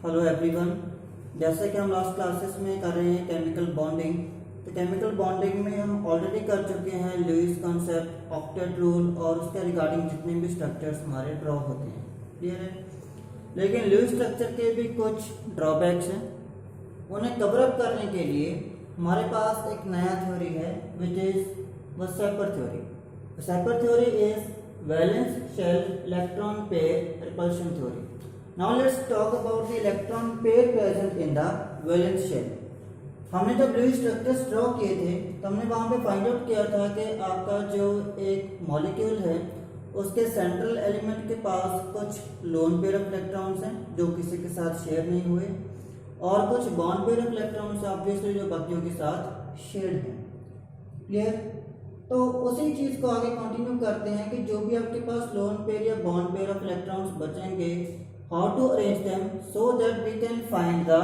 Hello everyone. जैसे कि हम लास्ट क्लासेस में कर रहे हैं केमिकल बॉन्डिंग, तो केमिकल बॉन्डिंग में हम ऑलरेडी कर चुके हैं लुईस कॉन्सेप्ट, ऑक्टेट रूल और उसके रिगार्डिंग जितने भी स्ट्रक्चर्स हमारे ड्रॉ होते हैं। क्लियर है? लेकिन लुईस स्ट्रक्चर के भी कुछ ड्रॉबैक्स हैं। उन्हें कवर अप करने के लिए हमारे पास एक नया थ्योरी है which is VSEPR theory. VSEPR theory is valence shell electron pair repulsion theory. Now let's talk about the electron pair present in the valence shell. हमने जब लुईस स्ट्रक्चर्स ड्रॉ किए थे तो हमने वहाँ पे फाइंड आउट किया था कि आपका जो एक मॉलिक्यूल है उसके सेंट्रल एलिमेंट के पास कुछ लोन पेयर ऑफ इलेक्ट्रॉन्स हैं जो किसी के साथ शेयर नहीं हुए, और कुछ bond pair of electrons obviously जो बाकियों के साथ शेयर हैं। क्लियर? तो उसी चीज़ को आगे कंटिन्यू करते हैं कि जो भी आपके पास लोन पेयर या बॉन्ड पेयर ऑफ इलेक्ट्रॉन्स बचेंगे, how to arrange them so that we can find the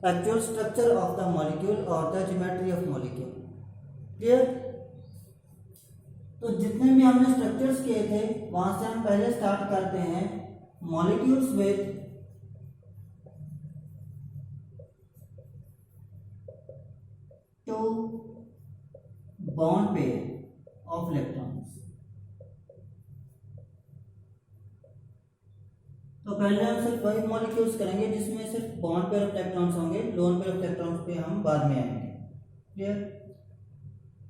actual structure of the molecule or the geometry of molecule. Clear? तो जितने भी हमने स्ट्रक्चर्स किए थे वहां से हम पहले स्टार्ट करते हैं molecules with two bond pair of electrons. तो पहले हम सिर्फ वही मॉलिक्यूल्स करेंगे जिसमें सिर्फ बॉन्ड पेयर ऑफ इलेक्ट्रॉन्स होंगे, लोन पेयर ऑफ इलेक्ट्रॉन्स पे हम बाद में आएंगे। क्लियर?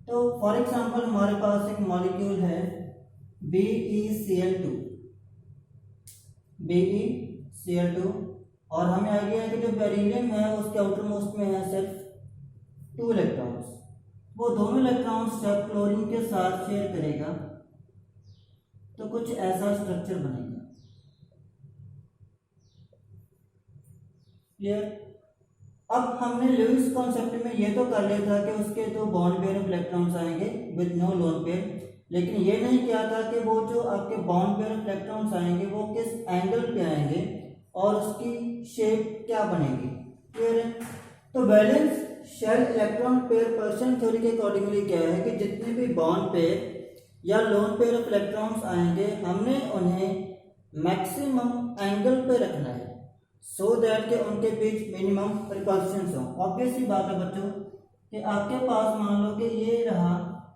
तो फॉर एग्जांपल हमारे पास एक मॉलिक्यूल है BeCl2 BeCl2 और हमें आइडिया है कि जो बेरिलियम है उसके आउटर मोस्ट में है सिर्फ 2 इलेक्ट्रॉन्स। वो दोनों इलेक्ट्रॉन्स जब क्लोरीन के साथ शेयर करेगा तो कुछ ऐसा स्ट्रक्चर बनेगा। क्लियर? अब हमने लुईस कॉन्सेप्ट में ये तो कर लिया था कि उसके दो बॉन्ड पेयर ऑफ इलेक्ट्रॉन्स आएंगे विद नो लोन पेयर, लेकिन ये नहीं किया था कि वो जो आपके बॉन्ड पेयर ऑफ इलेक्ट्रॉन्स आएंगे वो किस एंगल पे आएंगे और उसकी शेप क्या बनेगी। क्लियर है? तो valence shell electron pair person theory के अकॉर्डिंगली क्या है कि जितने भी बॉन्ड पेयर या लोन पेयर ऑफ इलेक्ट्रॉन्स आएंगे हमने उन्हें मैक्सिमम एंगल पे रखना है सो दैट के उनके बीच मिनिमम रिपल्शन हो। ऑब्वियसली बात है बच्चों कि आपके पास मान लो कि ये रहा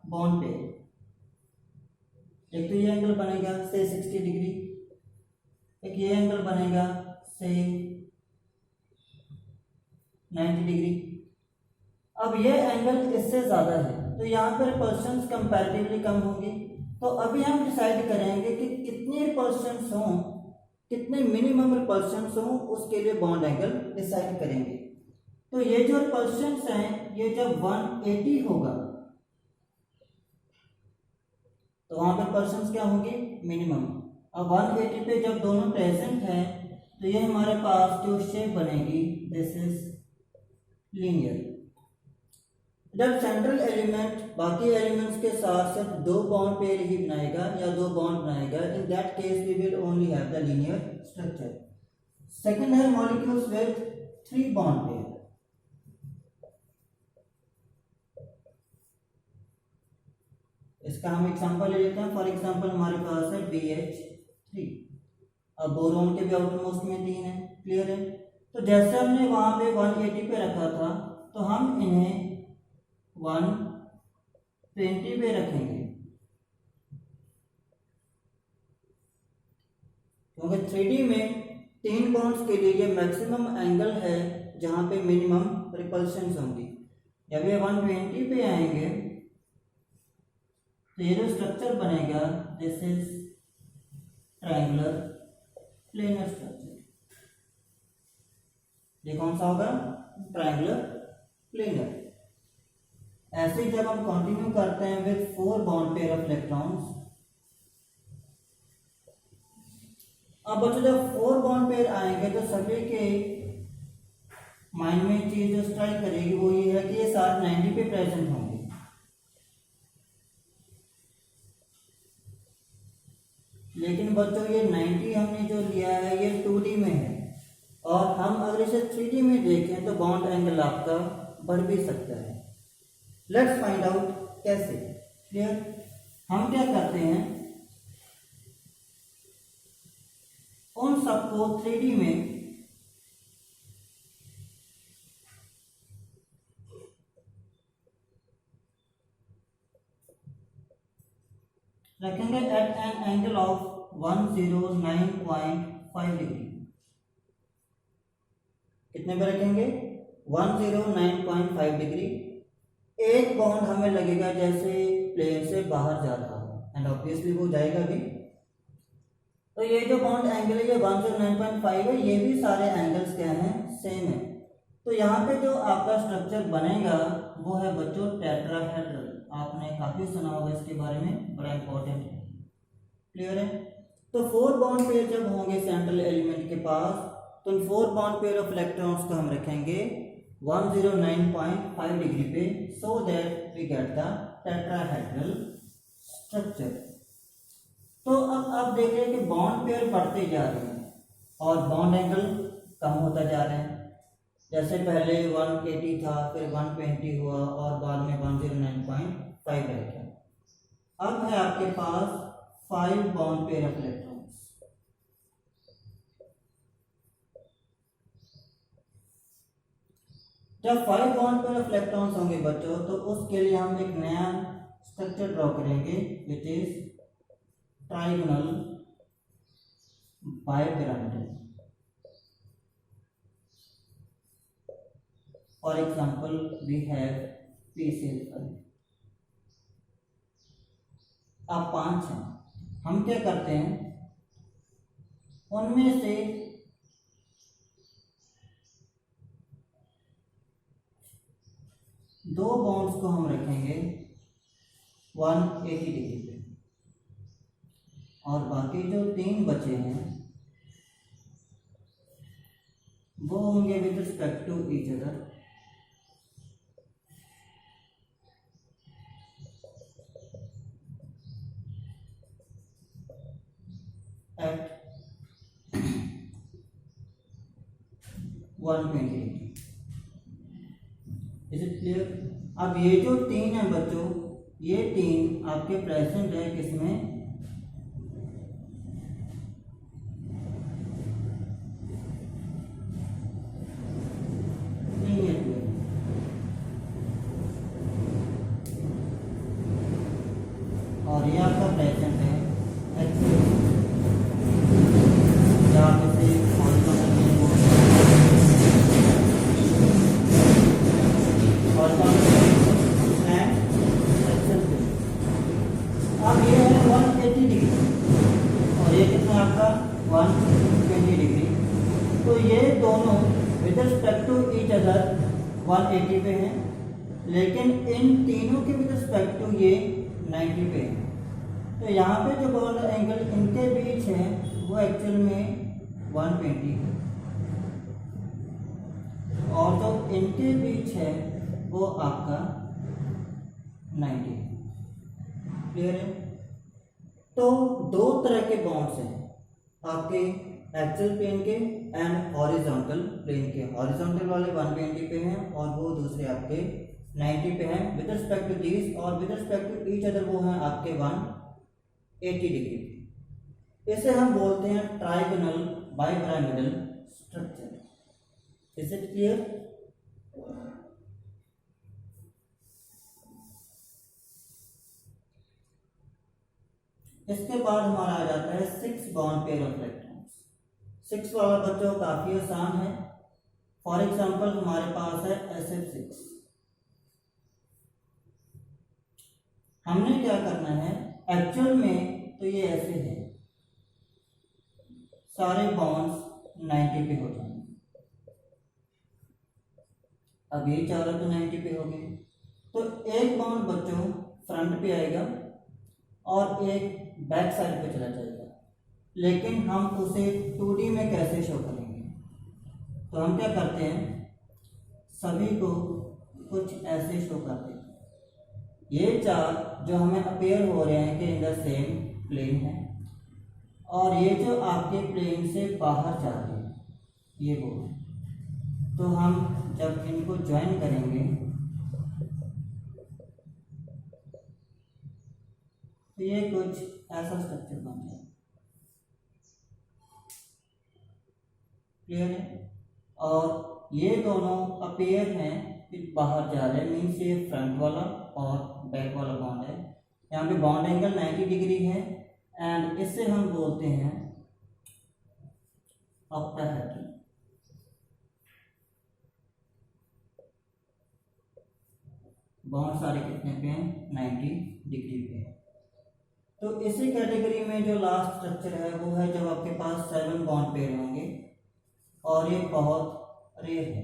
बॉन्ड पेयर, एक तो ये एंगल बनेगा से 60 डिग्री, एक ये एंगल बनेगा से 90 डिग्री। अब ये एंगल इससे ज़्यादा है तो यहाँ पर रिपल्शंस कंपैरेटिवली कम होंगी। तो अभी हम डिसाइड करेंगे कि कितने रिपल्शंस हों, कितने मिनिमम रिपल्शंस हों, उसके लिए बॉन्ड एंगल डिसाइड करेंगे। तो ये जो रिपल्शंस हैं ये जब 180 होगा तो वहाँ पे रिपल्शंस क्या होंगे? मिनिमम। अब 180 पे जब दोनों प्रेजेंट हैं तो ये हमारे पास जो शेप बनेगी दिस इज लीनियर। जब सेंट्रल एलिमेंट बाकी एलिमेंट्स के साथ सिर्फ 2 बॉन्ड पेयर ही बनाएगा या 2 बॉन्ड बनाएगा, in that case we will only have the linear structure. Second है मॉलिक्यूल्स विद 3 बॉन्ड पेयर। इसका हम एग्जांपल ले लेते हैं। फॉर एग्जांपल हमारे पास है BH3। अब बोरोन के भी आउटर मोस्ट में 3 है। क्लियर है? तो जैसे हमने वहां पे 180 पे रखा था तो हम इन्हें 120 पे रखेंगे क्योंकि 3D में 3 बॉन्ड्स के लिए ये मैक्सिमम एंगल है जहां पे मिनिमम रिपल्शंस होंगी। जब ये 120 पे आएंगे तो ये जो स्ट्रक्चर बनेगा this is triangular planar structure. ये कौन सा होगा? Triangular planar. ऐसे ही जब हम कंटिन्यू करते हैं with 4 bond pair of electrons. अब बच्चों जब 4 बॉन्ड पेयर आएंगे तो सभी के माइंड में चीज जो स्ट्राइक करेगी वो ये है कि ये साथ 90 पे प्रेजेंट होंगे। लेकिन बच्चों ये 90 हमने जो लिया है ये 2D में है और हम अगर इसे 3D में देखें तो बॉन्ड एंगल आपका बढ़ भी सकता है। लेट्स फाइंड आउट कैसे। क्लियर? हम क्या करते हैं, उन सबको 3D में रखेंगे at an angle of 109.5 degree. कितने पे रखेंगे? 109.5 डिग्री। एक बॉन्ड हमें लगेगा जैसे प्लेन से बाहर जा रहा हो, एंड ऑब्वियसली वो जाएगा भी। तो ये जो बॉन्ड एंगल है ये 109.5 है, ये भी सारे एंगल्स क्या हैं? सेम है। तो यहाँ पे जो आपका स्ट्रक्चर बनेगा वो है बच्चों टेट्राहेड्रल। आपने काफी सुना होगा इसके बारे में, बड़ा इंपॉर्टेंट है। क्लियर है? तो 4 बॉन्ड पेयर जब होंगे सेंट्रल एलिमेंट के पास, तो 4 बॉन्ड पेयर ऑफ इलेक्ट्रॉन्स को हम रखेंगे 109.5 डिग्री पे, so that we get the tetrahedral structure. तो अब आप देख रहे हैं कि बॉन्ड पेयर बढ़ते जा रहे हैं और बॉन्ड एंगल कम होता जा रहा है। जैसे पहले 180 था, फिर 120 हुआ और बाद में 109.5 रह गया। अब है आपके पास 5 बॉन्ड पेयर ऑफ इलेक्ट्रॉन्स। जब 5 बॉन्ड पेयर ऑफ इलेक्ट्रॉन्स होंगे बच्चों, तो उसके लिए हम एक नया स्ट्रक्चर ड्रॉ करेंगे which is trigonal bipyramidal. For example, we have PCl5। अब 5 हैं, हम क्या करते हैं, उनमें से 2 बॉन्ड्स को हम रखेंगे 180 डिग्री पे, और बाकी जो 3 बचे हैं वो होंगे with respect to each other at 120 degree. Is it clear? अब ये जो 3 है बच्चों, ये 3 आपके प्रेजेंट है किसमें? नहीं है। और ये आपका प्रेजेंट है आपका 120 डिग्री। तो ये दोनों with respect to each other 180 पे हैं, लेकिन इन तीनों के विद रिस्पेक्ट टू ये 90 पे हैं। तो यहाँ पे जो बॉन्ड एंगल इनके बीच है वो एक्चुअल में 120 है, और जो इनके बीच है वो आपका 90। क्लियर है? तो 2 तरह के बॉन्ड्स हैं आपके एक्सियल प्लेन के एंड हॉरिजॉन्टल प्लेन के। हॉरिजॉन्टल वाले 120 पे हैं और वो दूसरे आपके 90 पे हैं विद रिस्पेक्ट टू दिस, और with respect to each other वो हैं आपके 180 डिग्री। इसे हम बोलते हैं trigonal bipyramidal structure. Is it clear? इसके बाद हमारा आ जाता है 6 बॉन्ड पेयर ऑफ इलेक्ट्रॉन्स। 6 वाला बच्चों काफी आसान है। फॉर एग्जांपल हमारे पास है SF6। हमने क्या करना है, एक्चुअल में तो ये ऐसे है, सारे बॉन्ड्स 90 पे हो जाएंगे। अब ये चारों तो 90 पे हो गए, तो एक बॉन्ड बच्चों फ्रंट पे आएगा और एक बैक साइड पे चला जाएगा। लेकिन हम उसे 2D में कैसे शो करेंगे? तो हम क्या करते हैं, सभी को कुछ ऐसे शो करते हैं। ये 4 जो हमें अपेयर हो रहे हैं कि इन द सेम प्लेन है, और ये जो आपके प्लेन से बाहर जा रहे हैं ये वो। तो हम जब इनको ज्वाइन करेंगे तो ये कुछ ऐसा स्ट्रक्चर बन जाए। क्लियर है? और ये दोनों अपेयर हैं कि बाहर जा रहे हैं, मीन्स ये फ्रंट वाला और बैक वाला बॉन्ड है, यहाँ पे बॉन्ड एंगल 90 डिग्री है एंड इससे हम बोलते हैं ऑक्टाहेड्रल। बॉन्ड सारे कितने पे हैं? 90 डिग्री पे है। तो इसी कैटेगरी में जो लास्ट स्ट्रक्चर है वो है जब आपके पास 7 बॉन्ड पेयर होंगे और ये बहुत रेयर है।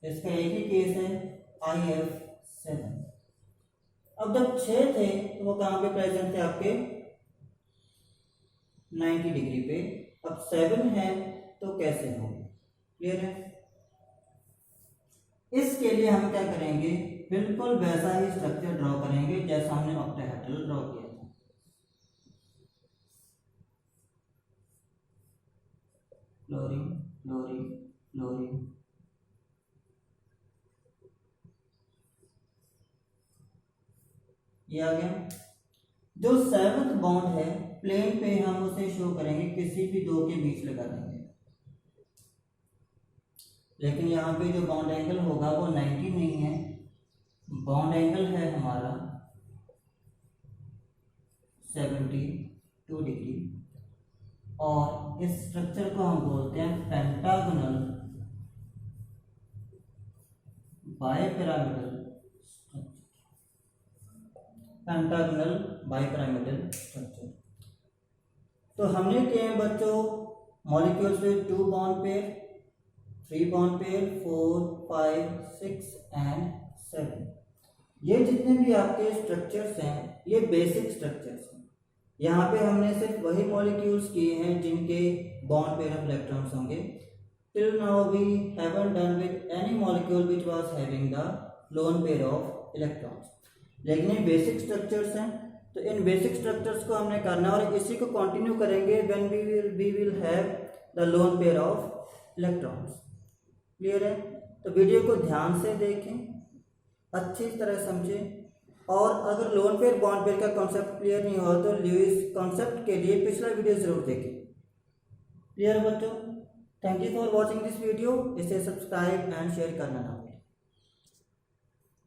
इसका एक ही केस है IF7। अब जब 6 थे तो वो कहाँ पे प्रेजेंट थे? आपके 90 डिग्री पे। अब 7 है तो कैसे होंगे? क्लियर है? इसके लिए हम क्या करेंगे, बिल्कुल वैसा ही स्ट्रक्चर ड्रॉ करेंगे जैसा हमने ऑक्टाहेड्रल ड्रॉ किया था। फ्लोरीन फ्लोरीन फ्लोरीन, ये आ गया। जो 7th बॉन्ड है प्लेन पे हम उसे शो करेंगे किसी भी दो के बीच लगा देंगे, लेकिन यहाँ पे जो बॉन्ड एंगल होगा वो 90 नहीं है, बॉन्ड एंगल है हमारा 72 डिग्री। और इस स्ट्रक्चर को हम बोलते हैं pentagonal bipyramidal structure. Pentagonal bipyramidal structure. तो हमने किए हैं बच्चों मॉलिक्यूल्स में 2 bond pair, 3 bond pair, 4, 5, 6 and 7। ये जितने भी आपके स्ट्रक्चर्स हैं ये बेसिक स्ट्रक्चर्स हैं। यहाँ पे हमने सिर्फ वही मॉलिक्यूल्स किए हैं जिनके बॉन्ड पेयर ऑफ इलेक्ट्रॉन्स होंगे। Till now we haven't done with any molecule which was having the lone pair of electrons. लेकिन ये बेसिक स्ट्रक्चर्स हैं, तो इन बेसिक स्ट्रक्चर्स को हमने करना और इसी को कंटिन्यू करेंगे when we will have the lone pair of electrons. Clear है? तो वीडियो को ध्यान से देखें, अच्छी तरह समझें, और अगर लोन पेयर बॉन्ड पेयर का कॉन्सेप्ट क्लियर नहीं हुआ तो ल्यूइस कॉन्सेप्ट के लिए पिछला वीडियो जरूर देखें। क्लियर बच्चों? Thank you for watching this video. इसे सब्सक्राइब एंड शेयर करना ना भूलें।